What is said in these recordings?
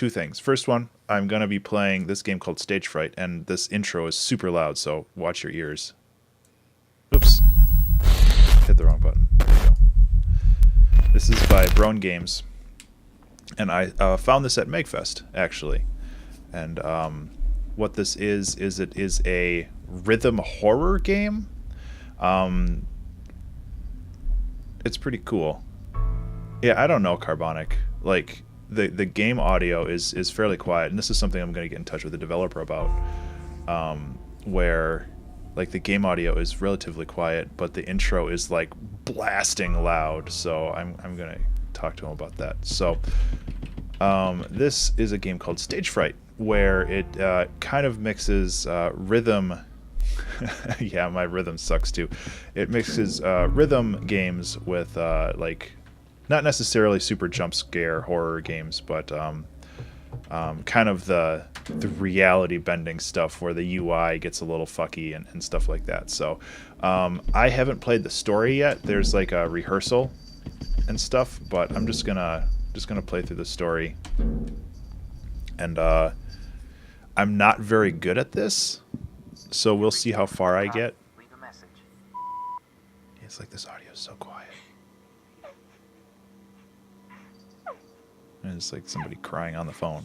two things. First one, I'm going to be playing this game called Stage Fright, and this intro is super loud, so watch your ears. Oops. Hit the wrong button. There you go. This is by Brown Games, and I found this at MegFest, actually. And what this is it is a rhythm horror game. It's pretty cool. Yeah, I don't know, Carbonic. Like, the game audio is fairly quiet, and this is something I'm going to get in touch with the developer about, where like the game audio is relatively quiet, but the intro is like blasting loud. So I'm going to talk to him about that. So this is a game called Stage Fright, where it kind of mixes rhythm. Yeah, my rhythm sucks too. It mixes rhythm games with like not necessarily super jump scare horror games, but kind of the reality bending stuff where the UI gets a little fucky and stuff like that. So I haven't played the story yet. There's like a rehearsal and stuff, but I'm just gonna play through the story. And I'm not very good at this, so we'll see how far I get. It's like this audio is so quiet. And it's like somebody crying on the phone.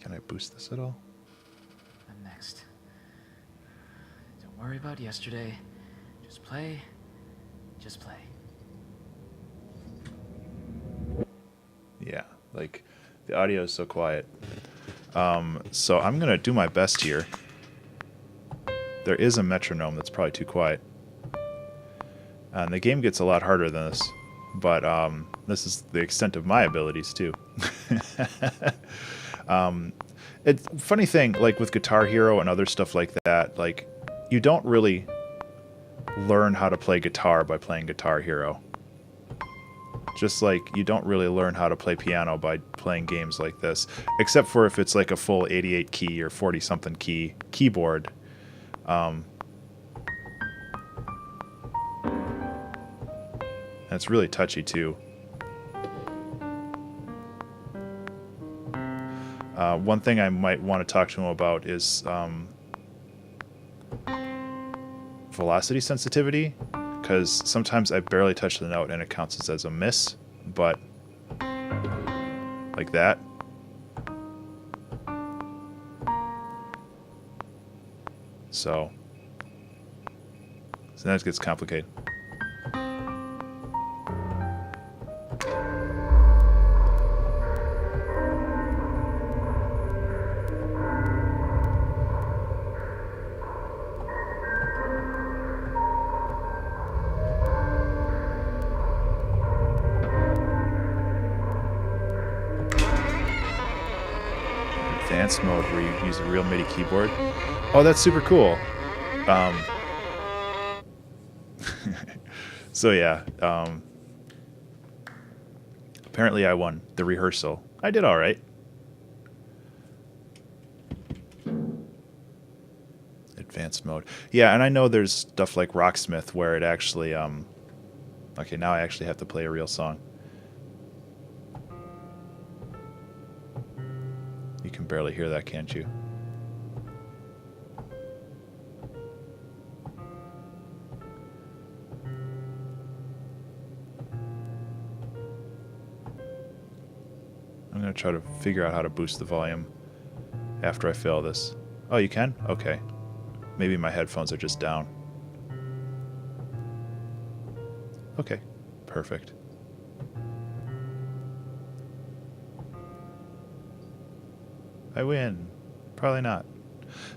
Can I boost this at all? I'm next. Don't worry about yesterday. Just play. Just play. Yeah, like the audio is so quiet. So I'm gonna do my best here. There is a metronome that's probably too quiet. And the game gets a lot harder than this, but this is the extent of my abilities too. It's funny thing, like with Guitar Hero and other stuff like that, like you don't really learn how to play guitar by playing Guitar Hero. Just like you don't really learn how to play piano by playing games like this, except for if it's like a full 88 key or 40 something key keyboard. And it's really touchy too. One thing I might want to talk to him about is velocity sensitivity, because sometimes I barely touch the note and it counts as a miss, but like that. So then it gets complicated. Advanced mode where you use a real MIDI keyboard. Oh, that's super cool. So yeah, apparently I won the rehearsal. I did all right. Advanced mode. Yeah, and I know there's stuff like Rocksmith where it actually okay, now I actually have to play a real song. You can barely hear that, can't you? I'm going to try to figure out how to boost the volume after I fail this. Oh, you can? Okay. Maybe my headphones are just down. Okay. Perfect. I win. Probably not.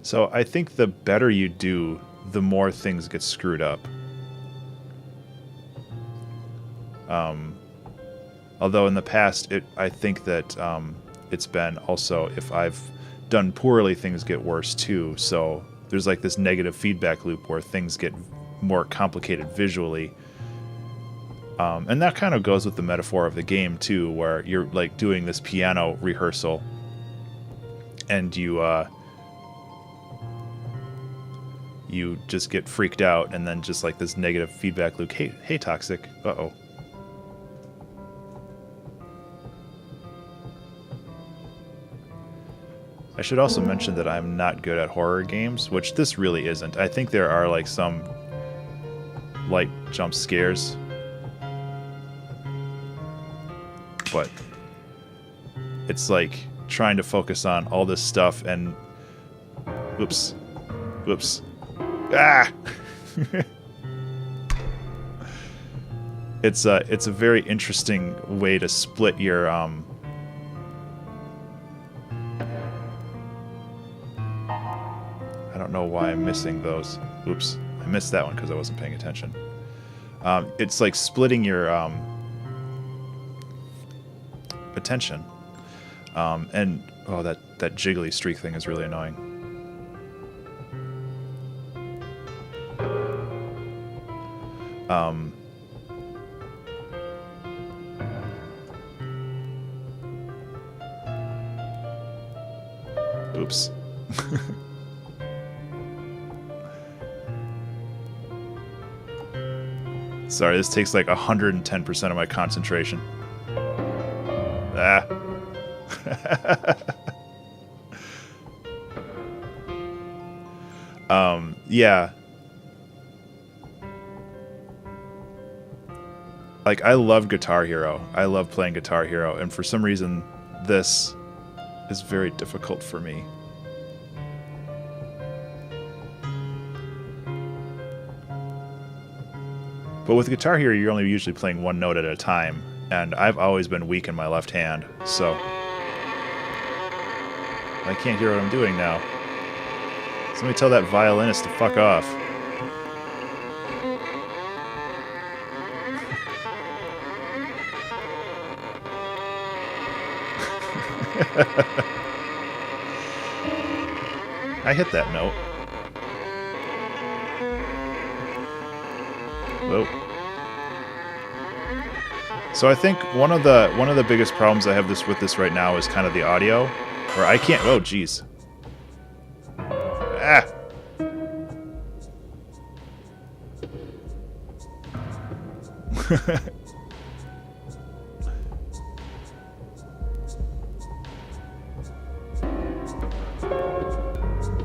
So I think the better you do, the more things get screwed up. Although in the past, I think that it's been also, if I've done poorly, things get worse too. So there's like this negative feedback loop where things get more complicated visually. And that kind of goes with the metaphor of the game too, where you're like doing this piano rehearsal and you you just get freaked out, and then just like this negative feedback loop. Hey, Toxic. Uh-oh. I should also mention that I'm not good at horror games, which this really isn't. I think there are like some light jump scares, but it's like trying to focus on all this stuff and whoops. Ah! It's a very interesting way to split your I don't know why I'm missing those. Oops, I missed that one because I wasn't paying attention. It's like splitting your attention. And oh, that jiggly streak thing is really annoying. Oops. Sorry, this takes like 110% of my concentration. Ah. Yeah. Like, I love Guitar Hero. I love playing Guitar Hero, and for some reason, this is very difficult for me. But with Guitar Hero, you're only usually playing one note at a time, and I've always been weak in my left hand, so I can't hear what I'm doing now. So let me tell that violinist to fuck off. I hit that note. Whoa. So I think one of the biggest problems I have with this right now is kind of the audio, where I can't. Oh, jeez. Ah.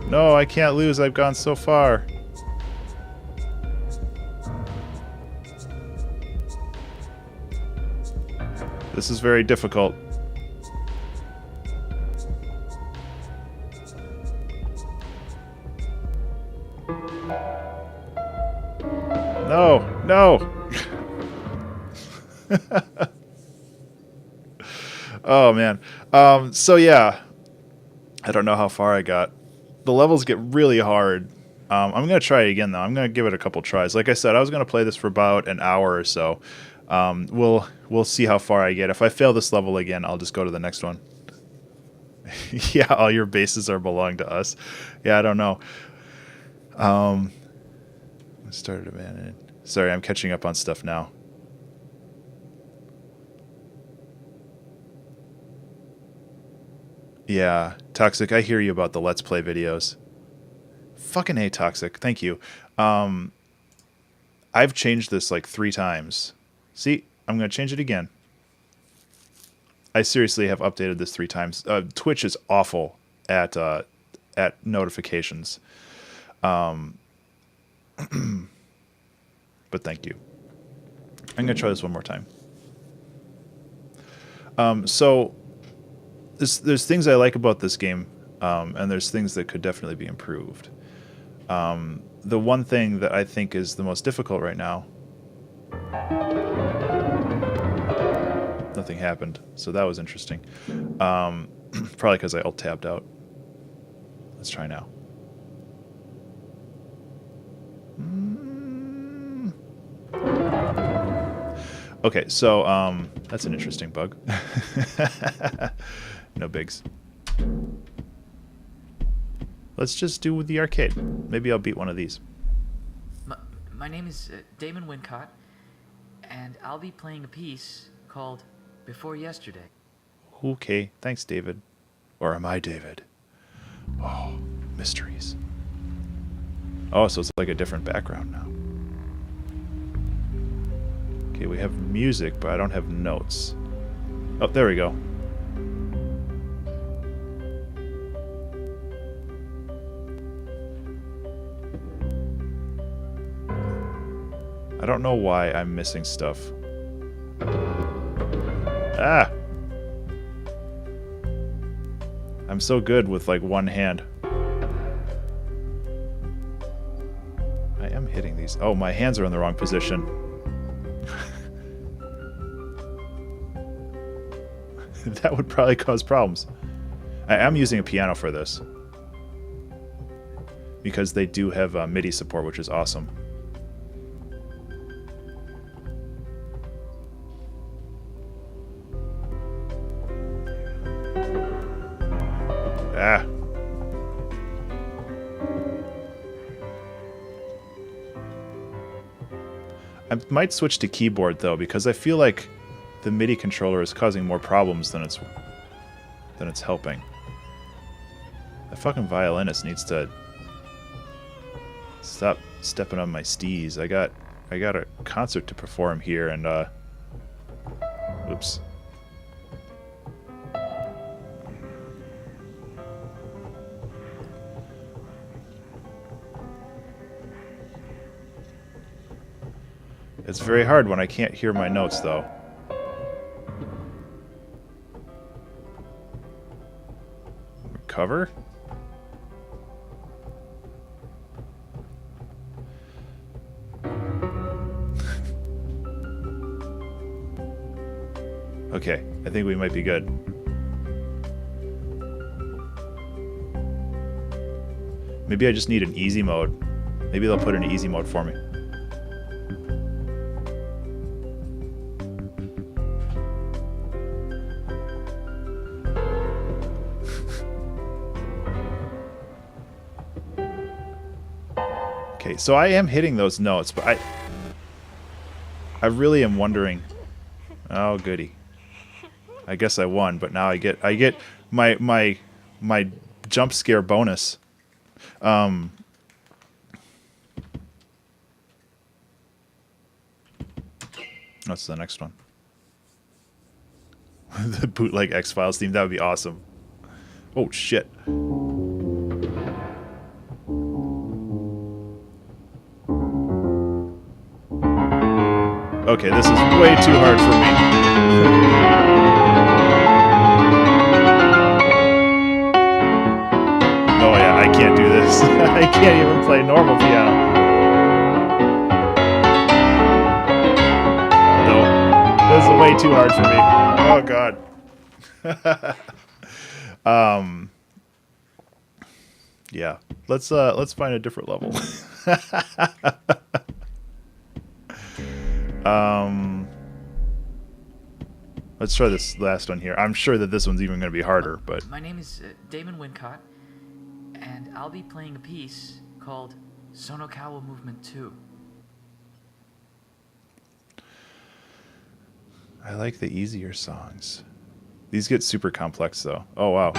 No, I can't lose. I've gone so far. This is very difficult. No, no. Oh, man. So, yeah. I don't know how far I got. The levels get really hard. I'm going to try it again, though. I'm going to give it a couple tries. Like I said, I was going to play this for about an hour or so. We'll see how far I get. If I fail this level again, I'll just go to the next one. Yeah, all your bases are belong to us. Yeah, I don't know. I started abandoning. Sorry, I'm catching up on stuff now. Yeah, Toxic, I hear you about the Let's Play videos. Fucking A, Toxic. Thank you. I've changed this like 3 times. See, I'm going to change it again. I seriously have updated this 3 times. Twitch is awful at notifications. But thank you. I'm going to try this one more time. So there's things I like about this game, and there's things that could definitely be improved. The one thing that I think is the most difficult right now... Nothing happened, so that was interesting. Probably because I alt-tabbed out. Let's try now. Okay, so that's an interesting bug. No bigs. Let's just do with the arcade. Maybe I'll beat one of these. My name is Damon Wincott, and I'll be playing a piece called Before Yesterday. Okay, thanks, David. Or am I David? Oh, mysteries. Oh, so it's like a different background now. Okay, we have music, but I don't have notes. Oh, there we go. I don't know why I'm missing stuff. Ah! I'm so good with, like, one hand. I am hitting these. Oh, my hands are in the wrong position. That would probably cause problems. I am using a piano for this. Because they do have MIDI support, which is awesome. Ah. I might switch to keyboard though, because I feel like the MIDI controller is causing more problems than it's helping. The fucking violinist needs to stop stepping on my steez. I got a concert to perform here, and oops. It's very hard when I can't hear my notes, though. Recover? Okay, I think we might be good. Maybe I just need an easy mode. Maybe they'll put an easy mode for me. Okay, so I am hitting those notes, but I really am wondering. Oh, goody. I guess I won, but now I get my jump scare bonus. What's the next one? The bootleg X-Files theme. That would be awesome. Oh shit. Okay, this is way too hard for me. Oh yeah, I can't do this. I can't even play normal piano. No, this is way too hard for me. Oh god. Yeah. Let's find a different level. Let's try this last one here. I'm sure that this one's even going to be harder, but... My name is Damon Wincott, and I'll be playing a piece called Sonokawa Movement 2. I like the easier songs. These get super complex, though. Oh, wow.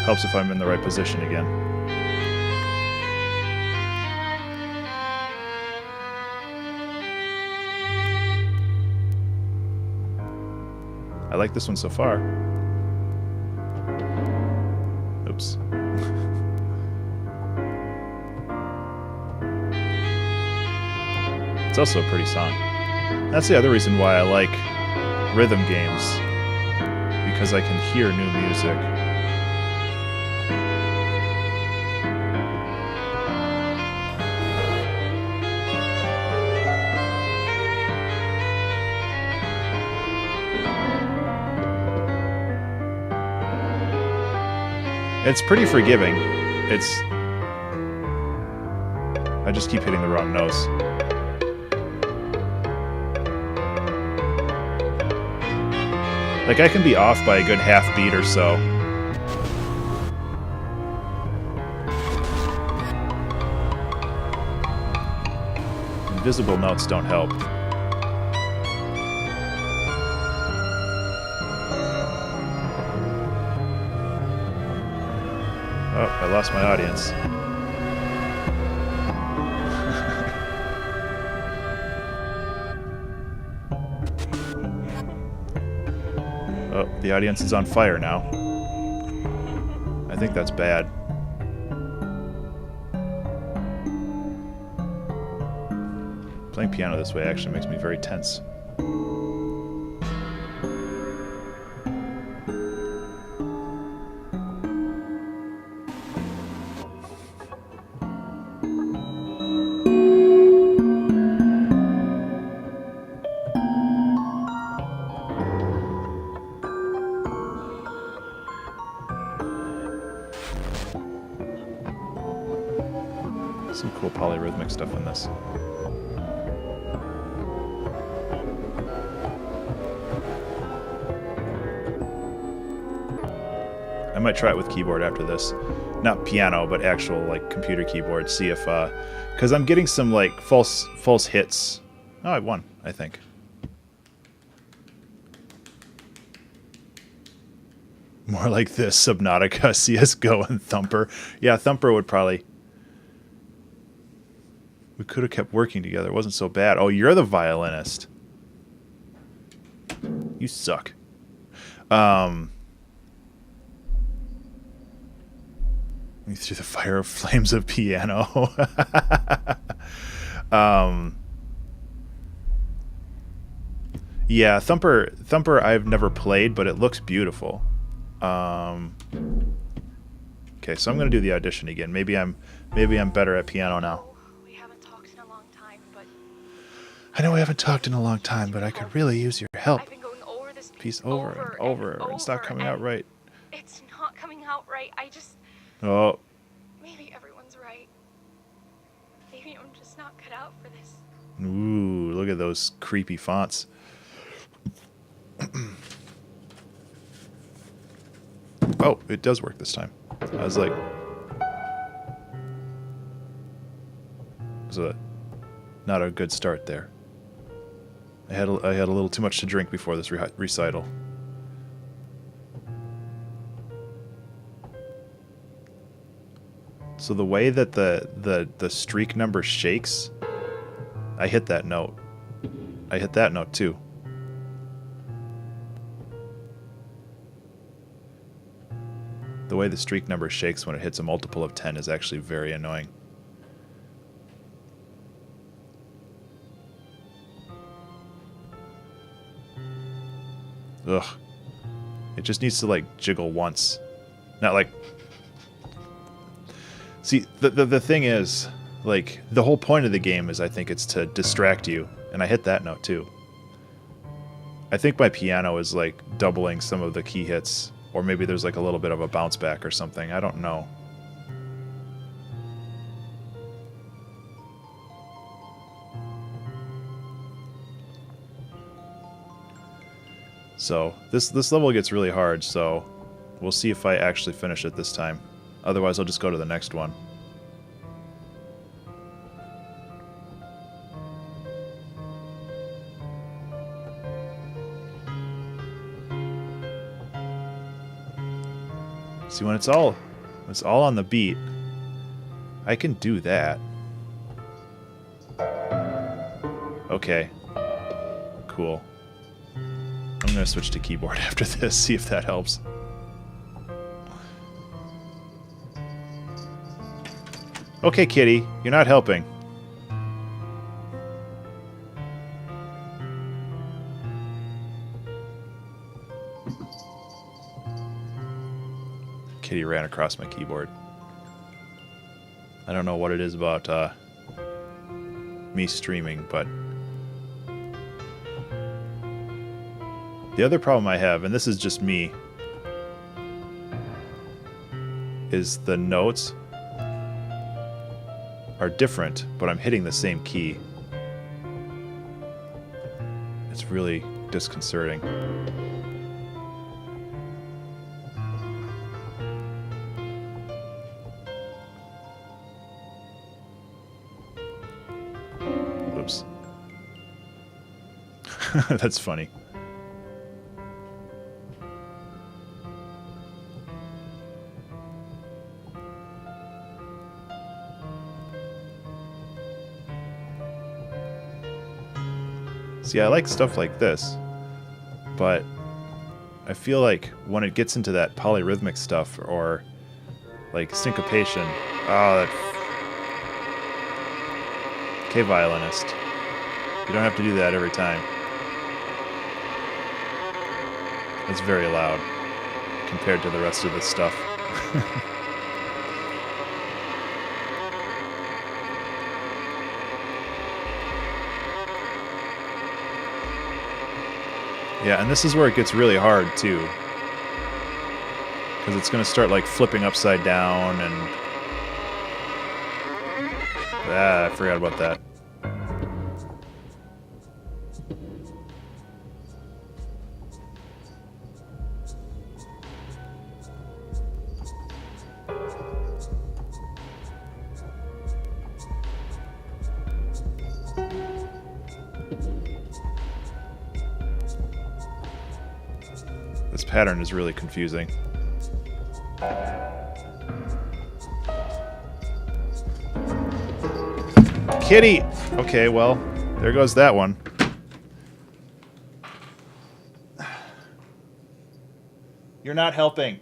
Helps if I'm in the right position again. I like this one so far. Oops. It's also a pretty song. That's the other reason why I like rhythm games, because I can hear new music. It's pretty forgiving. I just keep hitting the wrong notes. Like, I can be off by a good half beat or so. Invisible notes don't help. Oh. I lost my audience. Oh, the audience is on fire now. I think that's bad. Playing piano this way actually makes me very tense. Some cool polyrhythmic stuff in this. I might try it with keyboard after this. Not piano, but actual like computer keyboard. See if, because I'm getting some like false hits. Oh, I won, I think. More like this: Subnautica, CS:GO, and Thumper. Yeah, Thumper would probably. We could have kept working together. It wasn't so bad. Oh, you're the violinist. You suck. Through the fire of flames of piano. Yeah, Thumper I've never played, but it looks beautiful. Okay, so I'm gonna do the audition again. Maybe I'm better at piano now. We haven't talked in a long time, but I know we haven't talked in a long time, but I could really use your help. I've been going over this Piece over and over. It's not coming out right. It's not coming out right. Oh. Maybe everyone's right. Maybe I'm just not cut out for this. Ooh, look at those creepy fonts. Oh, it does work this time. I was like... It was not a good start there. I had a little too much to drink before this recital. So the way that the streak number shakes, I hit that note. I hit that note too. The way the streak number shakes when it hits a multiple of 10 is actually very annoying. Ugh. It just needs to like jiggle once. Not like... See, the thing is, like, the whole point of the game is I think it's to distract you. And I hit that note too. I think my piano is like doubling some of the key hits. Or maybe there's like a little bit of a bounce back or something. I don't know. So this level gets really hard, so we'll see if I actually finish it this time. Otherwise I'll just go to the next one. See, when it's all on the beat, I can do that. Okay. Cool. I'm gonna switch to keyboard after this, see if that helps. Okay, kitty, you're not helping. Kitty ran across my keyboard. I don't know what it is about me streaming, but the other problem I have, and this is just me, is the notes are different, but I'm hitting the same key. It's really disconcerting. Oops. That's funny. See, I like stuff like this, but I feel like when it gets into that polyrhythmic stuff or like syncopation, oh, that okay, violinist. You don't have to do that every time. It's very loud compared to the rest of the stuff. Yeah, and this is where it gets really hard too, because it's going to start like flipping upside down and I forgot about that. This pattern is really confusing. Kitty! Okay, well, there goes that one. You're not helping.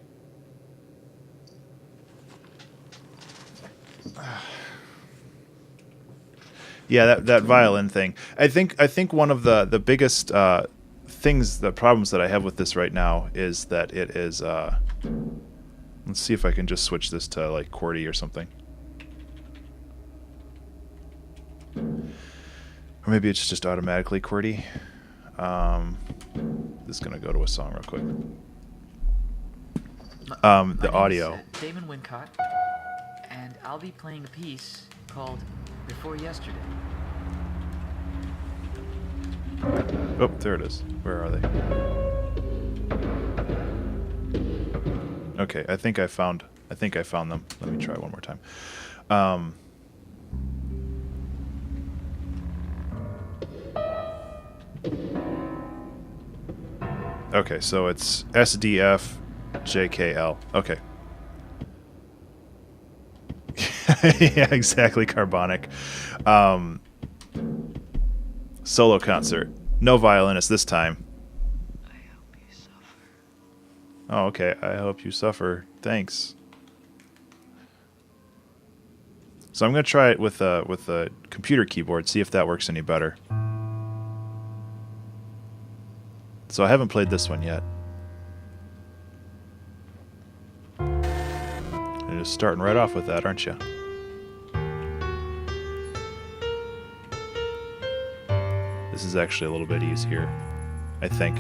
Yeah, that violin thing. I think one of the biggest the problems that I have with this right now is that it is, let's see if I can just switch this to like QWERTY or something. Or maybe it's just automatically QWERTY. This is going to go to a song real quick. The audio. Damon Wincott, and I'll be playing a piece called Before Yesterday. Oh, there it is. Where are they? Okay, I think I found them. Let me try one more time. Okay, so it's SDF JKL. Okay. Yeah, exactly, Carbonic. Solo concert. No violinist this time. I hope you suffer. Oh, okay. I hope you suffer. Thanks. So I'm going to try it with a computer keyboard, see if that works any better. So I haven't played this one yet. You're just starting right off with that, aren't you? This is actually a little bit easier, I think.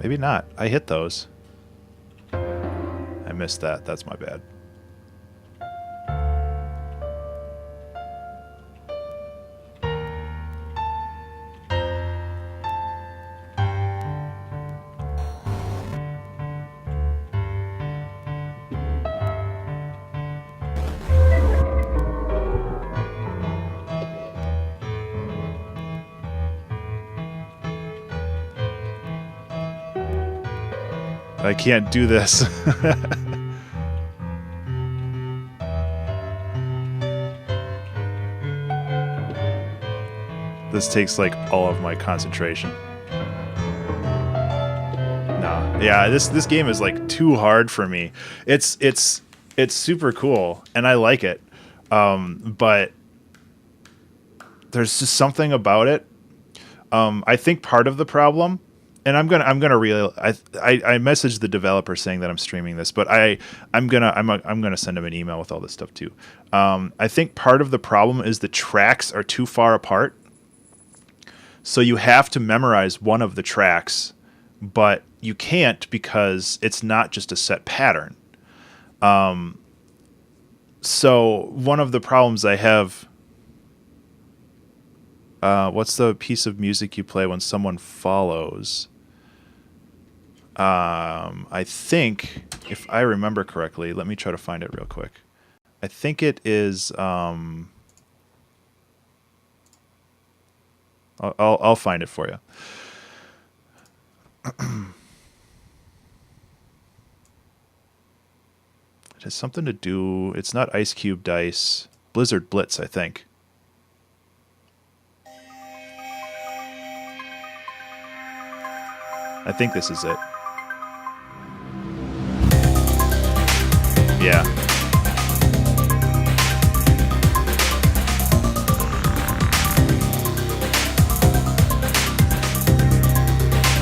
Maybe not. I hit those. I missed that. That's my bad. I can't do this. This takes like all of my concentration. Nah. Yeah, this game is like too hard for me. It's super cool and I like it. But there's just something about it. I think part of the problem, and I'm gonna I messaged the developer saying that I'm streaming this, but I'm gonna send him an email with all this stuff too. I think part of the problem is the tracks are too far apart, so you have to memorize one of the tracks, but you can't because it's not just a set pattern. So one of the problems I have. What's the piece of music you play when someone follows? I think, if I remember correctly, let me try to find it real quick. I think it is. I'll find it for you. It has something to do. It's not Ice Cube Dice. Blizzard Blitz, I think. I think this is it. Yeah.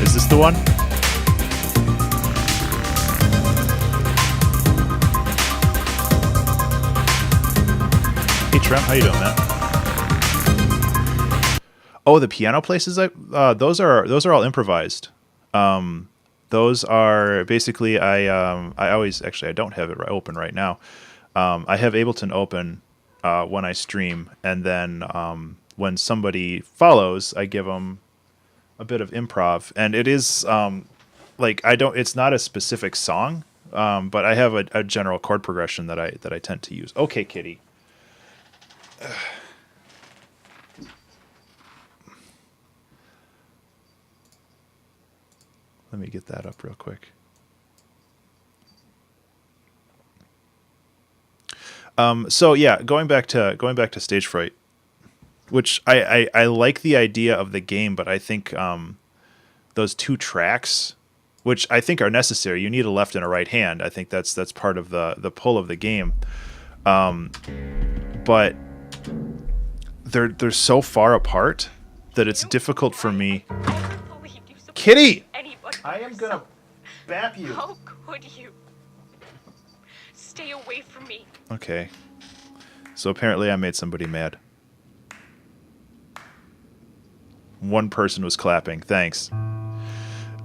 Is this the one? Hey Trent, how you doing, man? Oh, the piano places. Those are all improvised. Those are basically I always actually I don't have it open right now. I have Ableton open when I stream, and then when somebody follows, I give them a bit of improv, and it is like it's not a specific song, but I have a general chord progression that I tend to use. Okay, kitty. Let me get that up real quick. So yeah, going back to Stage Fright, which I like the idea of the game, but I think those two tracks, which I think are necessary, you need a left and a right hand. I think that's part of the pull of the game. But they're so far apart that it's difficult for me. Kitty! I am gonna bap you. How could you? Stay away from me. Okay. So apparently I made somebody mad. One person was clapping. Thanks.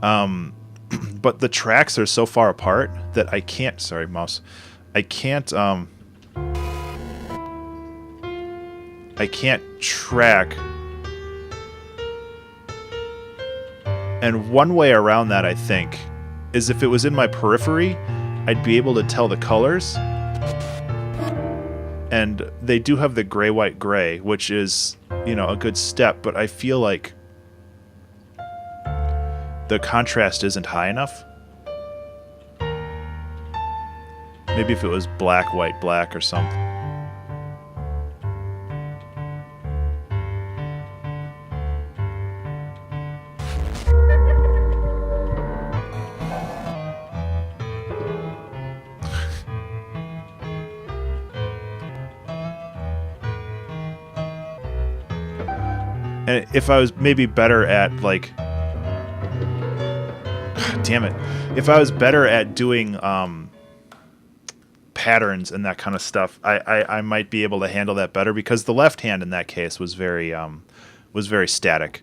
But the tracks are so far apart that I can't... Sorry, mouse. I can't track... And one way around that, I think, is if it was in my periphery, I'd be able to tell the colors. And they do have the gray, white, gray, which is, a good step, but I feel like the contrast isn't high enough. Maybe if it was black, white, black or something. And if I was maybe better at, like... Damn it. If I was better at doing patterns and that kind of stuff, I might be able to handle that better, because the left hand in that case was very static.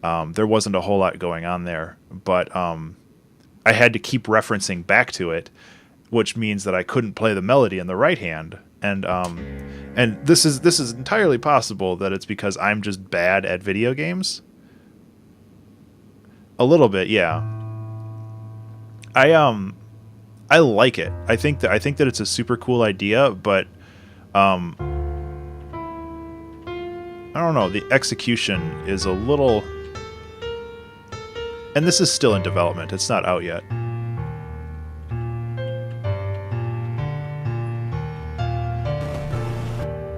There wasn't a whole lot going on there, but I had to keep referencing back to it, which means that I couldn't play the melody in the right hand. And this is entirely possible that it's because I'm just bad at video games. A little bit, yeah. I like it. I think that it's a super cool idea, but I don't know. The execution is a little, and this is still in development. It's not out yet.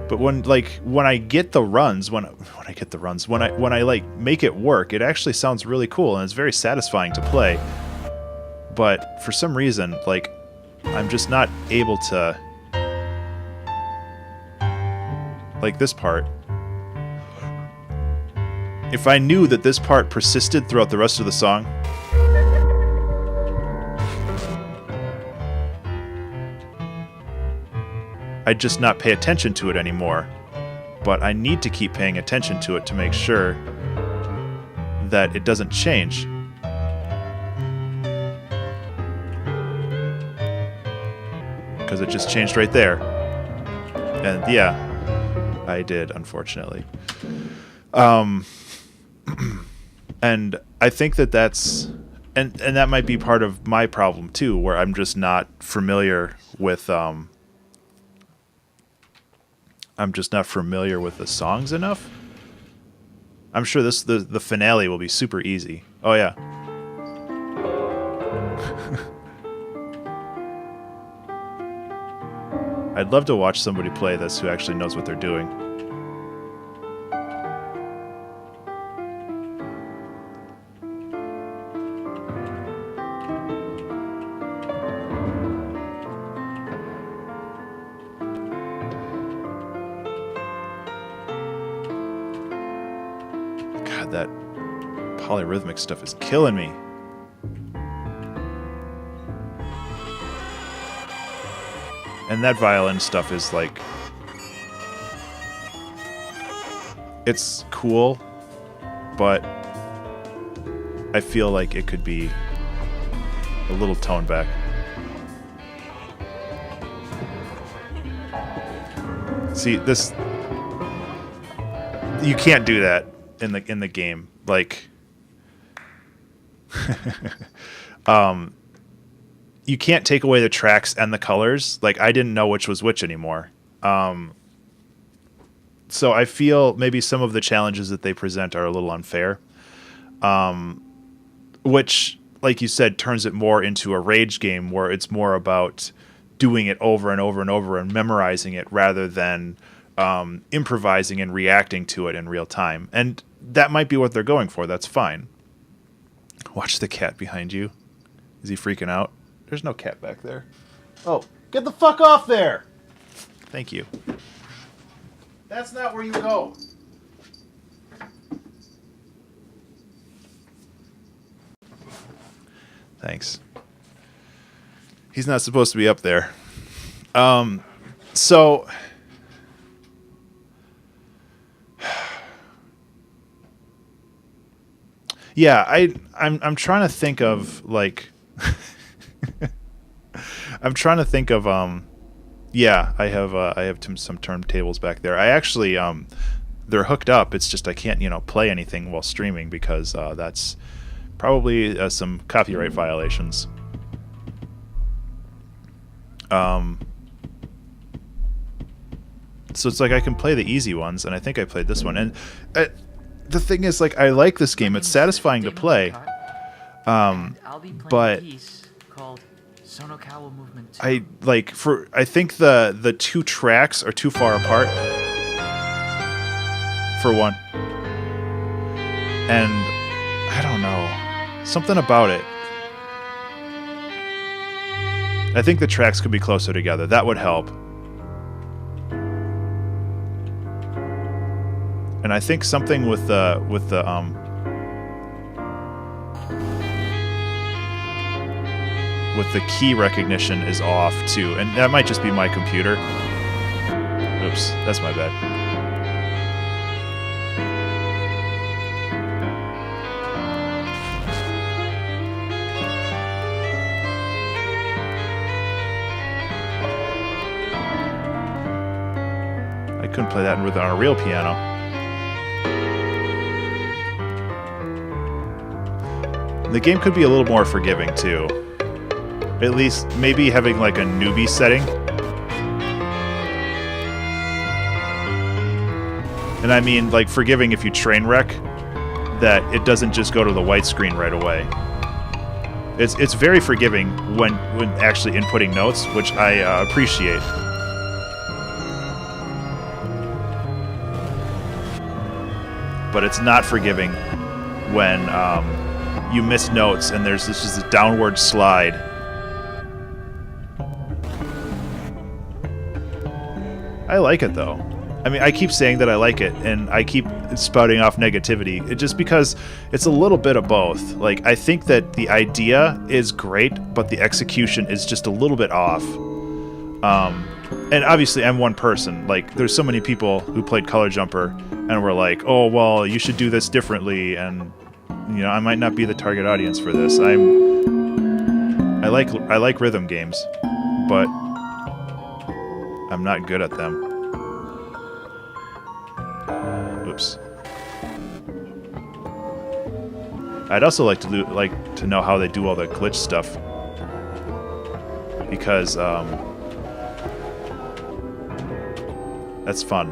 But when I get the runs, when I like make it work, it actually sounds really cool and it's very satisfying to play. But for some reason, like, I'm just not able to, like this part. If I knew that this part persisted throughout the rest of the song, I'd just not pay attention to it anymore. But I need to keep paying attention to it to make sure that it doesn't change. Because it just changed right there. And yeah, I did, unfortunately. And I think that's... And that might be part of my problem, too, where I'm just not familiar with... I'm just not familiar with the songs enough. I'm sure the finale will be super easy. Oh yeah. I'd love to watch somebody play this who actually knows what they're doing. God, that polyrhythmic stuff is killing me. And that violin stuff is like... It's cool, but I feel like it could be a little toned back. See, this... You can't do that in the game. Like... You can't take away the tracks and the colors. Like, I didn't know which was which anymore. So I feel maybe some of the challenges that they present are a little unfair. Which, like you said, turns it more into a rage game where it's more about doing it over and over and over and memorizing it rather than improvising and reacting to it in real time. And that might be what they're going for. That's fine. Watch the cat behind you. Is he freaking out? There's no cat back there. Oh, get the fuck off there! Thank you. That's not where you go. Thanks. He's not supposed to be up there. So... Yeah, I'm trying to think of, like... I'm trying to think of yeah, I have some turntables back there. I actually they're hooked up. It's just I can't play anything while streaming because that's probably some copyright violations. So it's like I can play the easy ones, and I think I played this one. And the thing is, like, I like this game. It's satisfying to play. But I think the two tracks are too far apart for one. And I don't know. Something about it. I think the tracks could be closer together. That would help. And I think something with the key recognition is off too, and that might just be my computer. Oops, that's my bad. I couldn't play that on a real piano. The game could be a little more forgiving too. At least maybe having like a newbie setting. And I mean like forgiving if you train wreck, that it doesn't just go to the white screen right away. It's very forgiving when actually inputting notes, which I appreciate. But it's not forgiving when you miss notes and there's this just a downward slide. I like it though. I mean, I keep saying that I like it, and I keep spouting off negativity. Just because it's a little bit of both. Like, I think that the idea is great, but the execution is just a little bit off. And obviously, I'm one person. Like, there's so many people who played Color Jumper and were like, "Oh, well, you should do this differently," and I might not be the target audience for this. I like rhythm games, but I'm not good at them. Oops. I'd also like to know how they do all the glitch stuff, because that's fun.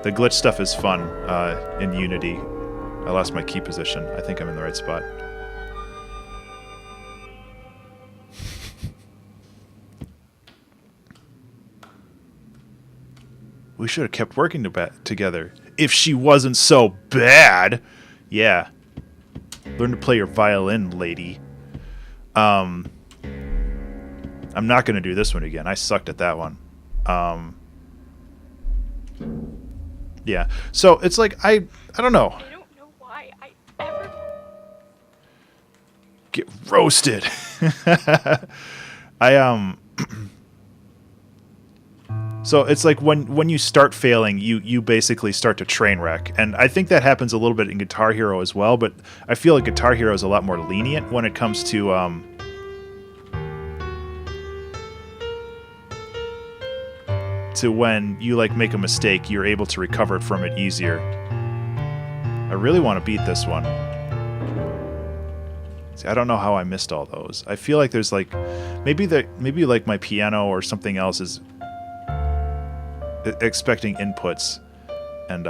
The glitch stuff is fun in Unity. I lost my key position. I think I'm in the right spot. We should have kept working together. If she wasn't so bad. Yeah. Learn to play your violin, lady. I'm not going to do this one again. I sucked at that one. Yeah. So it's like, I don't know. I don't know why I ever... Get roasted. So it's like when you start failing, you basically start to train wreck. And I think that happens a little bit in Guitar Hero as well, but I feel like Guitar Hero is a lot more lenient when it comes to when you like make a mistake, you're able to recover from it easier. I really want to beat this one. See, I don't know how I missed all those. I feel like there's like maybe like my piano or something else is expecting inputs, and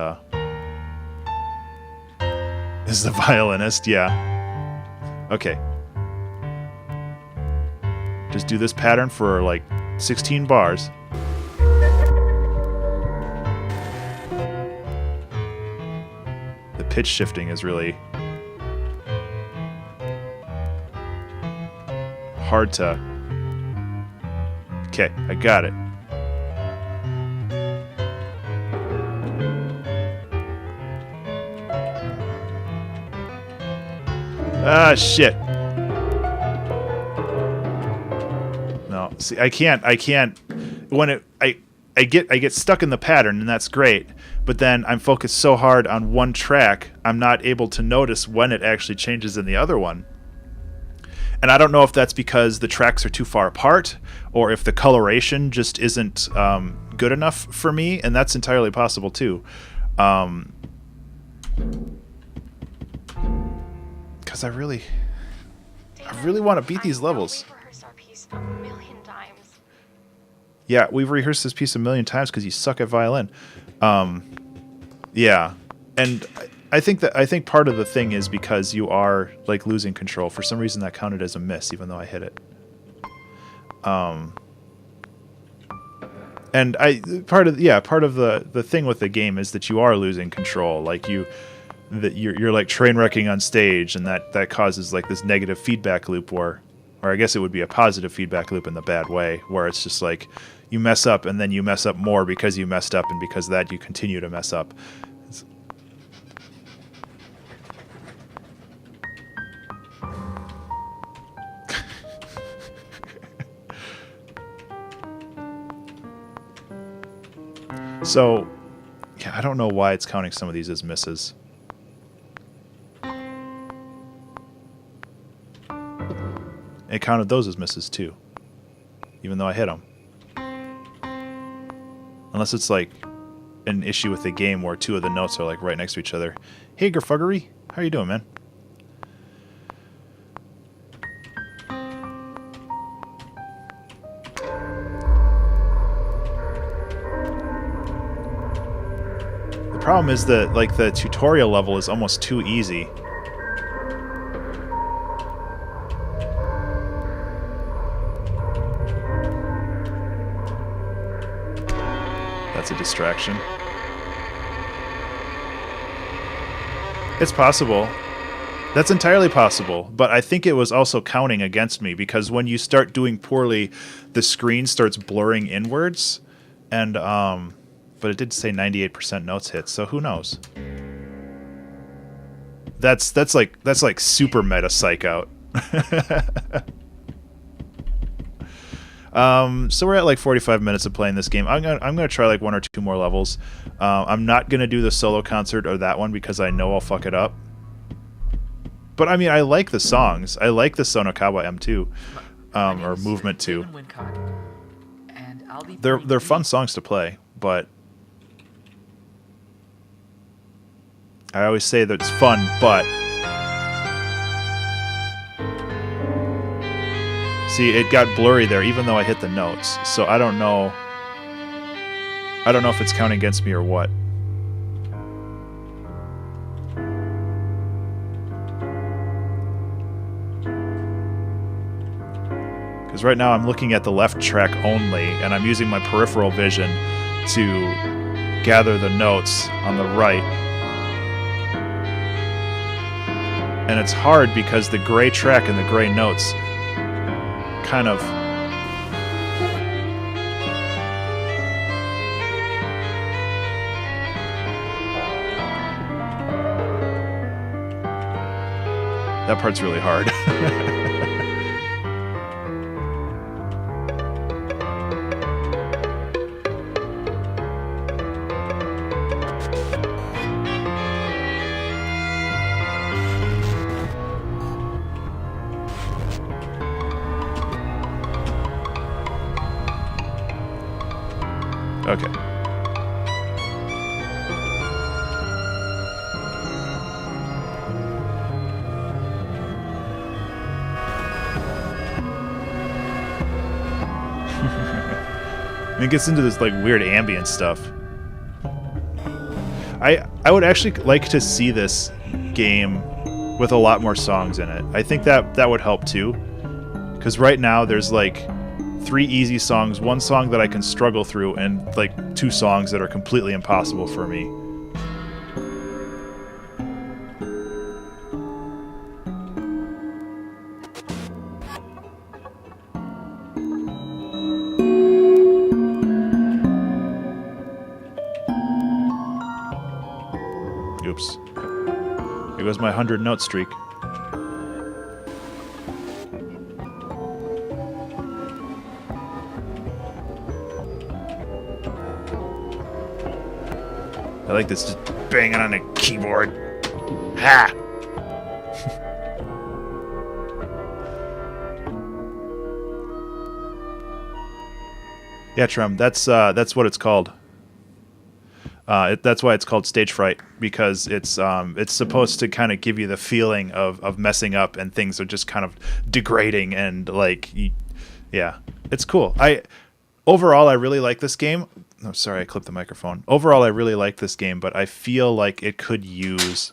is the violinist. Yeah. Okay. Just do this pattern for like 16 bars. The pitch shifting is really hard to... Okay, I got it. Ah, shit. No, see, I can't, when I get stuck in the pattern, and that's great, but then I'm focused so hard on one track, I'm not able to notice when it actually changes in the other one. And I don't know if that's because the tracks are too far apart, or if the coloration just isn't good enough for me, and that's entirely possible too. Because I really want to beat these levels. We've rehearsed our piece a million times. Yeah, we've rehearsed this piece a million times because you suck at violin. Yeah, and I think part of the thing is because you are like losing control. For some reason, that counted as a miss, even though I hit it. And part of the thing with the game is that you are losing control. Like you're like train wrecking on stage, and that causes like this negative feedback loop, or I guess it would be a positive feedback loop in the bad way, where it's just like you mess up and then you mess up more because you messed up, and because of that you continue to mess up. So, yeah, I don't know why it's counting some of these as misses. It counted those as misses too, even though I hit them. Unless it's like an issue with the game where two of the notes are like right next to each other. Hey, Grafuggery, how you doing, man? The problem is that like the tutorial level is almost too easy. That's a distraction. It's possible. That's entirely possible, but I think it was also counting against me, because when you start doing poorly, the screen starts blurring inwards, and but it did say 98% notes hit, so who knows? That's like super meta psych out. So we're at like 45 minutes of playing this game. I'm gonna try like one or two more levels. I'm not gonna do the solo concert or that one because I know I'll fuck it up. But I mean, I like the songs. I like the Sonokawa M2, or Movement 2. They're fun songs to play, but I always say that it's fun, but see, it got blurry there, even though I hit the notes. So I don't know. I don't know if it's counting against me or what. Because right now I'm looking at the left track only, and I'm using my peripheral vision to gather the notes on the right. And it's hard because the gray track and the gray notes kind of that part's really hard. Okay. And it gets into this like weird ambient stuff. I would actually like to see this game with a lot more songs in it. I think that would help too. Because right now there's like 3 easy songs, 1 song that I can struggle through, and like 2 songs that are completely impossible for me. Oops. Here goes my 100-note streak. I like this just banging on a keyboard. Ha! Yeah, Trem, that's what it's called. That's why it's called Stage Fright, because it's supposed to kind of give you the feeling of messing up and things are just kind of degrading and like, yeah, it's cool. Overall, I really like this game. Oh, sorry, I clipped the microphone. Overall, I really like this game, but I feel like it could use